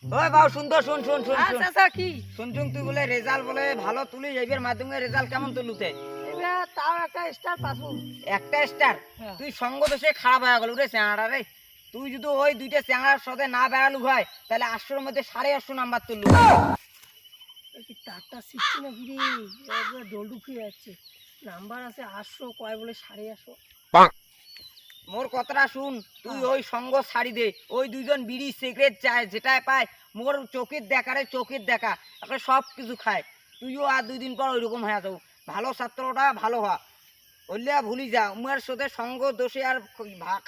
ওই বাবু সুন্দর শুন শুন শুন শুন চাচা কি শুন শুন তুই বলে রেজাল্ট বলে ভালো তুলি এবার মাধ্যমিক রেজাল্ট কেমন তুলুতে এবার তাও একটা স্টার পাবো। একটা স্টার হ্যাঁ। তুই সঙ্গ দোষে খারাপ হয়ে গেল রে চ্যাংড়া রে তুই যদি ওই দুইটা চ্যাংড়ার সাথে না বেড়ালু হয় তাহলে 800-এর মধ্যে 850 নাম্বার তুললু কি তারটা শিখছি না কি রে, একবার ডলডু খেয়ে যাচ্ছে। নাম্বার আছে 800, কয় বলে 850। মোর কথাটা শুন তুই ওই সঙ্গ ছাড়ি দে ওই দুইজন বিড়ি সিগারেট চায় যেটাই পায় মোর চোখের দেখা রে চোখের দেখা এখন সব কিছু খায় তুইও আর 2 দিন পর ওইরকম হয়ে যাবো ভালো ছাত্রটা ভালো হওয়া ওইলে ভুলি যা উমের সাথে সঙ্গ দোষে আর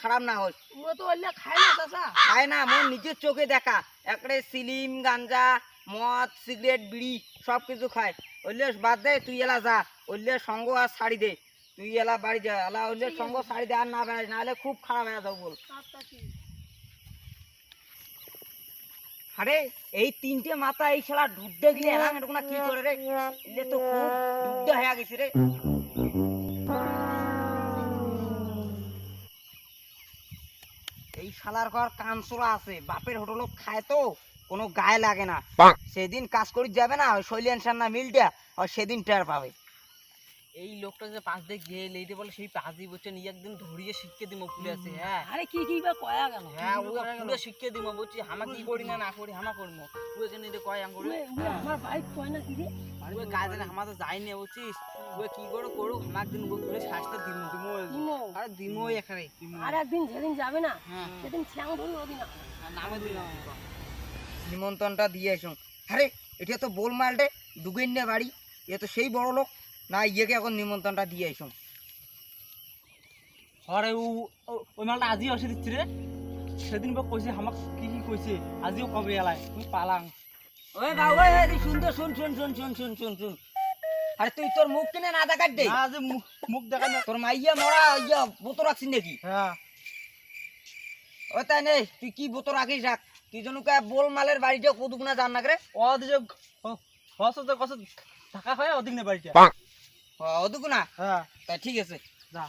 খারাপ না হয় ও তো ওইলা খায় না চাচা। খায় না মোর নিজের চোখে দেখা একবারে সিলিম গাঞ্জা মদ সিগারেট বিড়ি সব কিছু খায় ওইলে বাদ দে তুই এলা যা ওইলে সঙ্গ আর ছাড়ি দে তুই এলা বাড়ি যা এলা ওইলে সঙ্গ ছাড়ি দে আর না বেড়াই না হলে খুব খারাপ হয়ে যাবো বল আচ্ছা কি আরে এই তিনটে মাথা এই শালা ঢুকতে গিয়ে এলাম এরকম না কি করে রে এলে তো খুব ঢুকতে হয়ে গেছে রে এই শালার ঘর কানসোরা আছে বাপের হোটেল খায় তো কোনো গায়ে লাগে না সেদিন কাজ করি যাবে না ওই শৈলেন সান্না মিলটা আর সেদিন টের পাবে এই লোকটা যে পাঁচ দিয়ে গিয়ে লেইতে বলে সেই পাঁচ দিয়ে বলছে নিয়ে একদিন ধরিয়ে শিখকে দিব পুলে আছে হ্যাঁ আরে কি কি বা কয়া গেল। হ্যাঁ ও পুলে শিখকে দিব বলছি হামা কি করি না না করি হামা করবো ওই জন্য এটা কয় আঙ্গুর আমার বাইক কয় না কি রে। ওই কাজে হামা তো যাই না বুঝছিস ওই কি করে করুক হামা একদিন পুলে শ্বাসটা দিমু দিমু দিমো। আরে দিমু এখানে দিমু আর একদিন যেদিন যাবে না হ্যাঁ সেদিন ছ্যাং ধরি ওদিন নামে দিলাম নিমন্ত্রণটা দিয়ে এসুন আরে এটা তো বোল মালটে ডুগেন না বাড়ি এ তো সেই বড় লোক না ইয়েকে এখন নিমন্ত্রণটা দিয়ে এসুন আরে ও ওই মালটা আজিও আসে দিচ্ছি রে সেদিন বা কইছে হামাক কি কি কইছে আজিও কবে এলাই তুমি পালাং ওই বাবু এই সুন্দর শুন শুন শুন শুন শুন শুন শুন আরে তুই তোর মুখ কিনে না দেখার দে না যে মুখ দেখা না তোর মাইয়া মরা ইয়া বোতো রাখছিস নাকি হ্যাঁ ও তাই নেই তুই কি বোতো রাখিস রাখ তুই যেন বোল মালের বাড়িটা কদুক না জান না করে ও দিকে হস তো কস ঢাকা হয় ওদিক না বাড়িটা অদুক না হ্যাঁ তা ঠিক আছে যা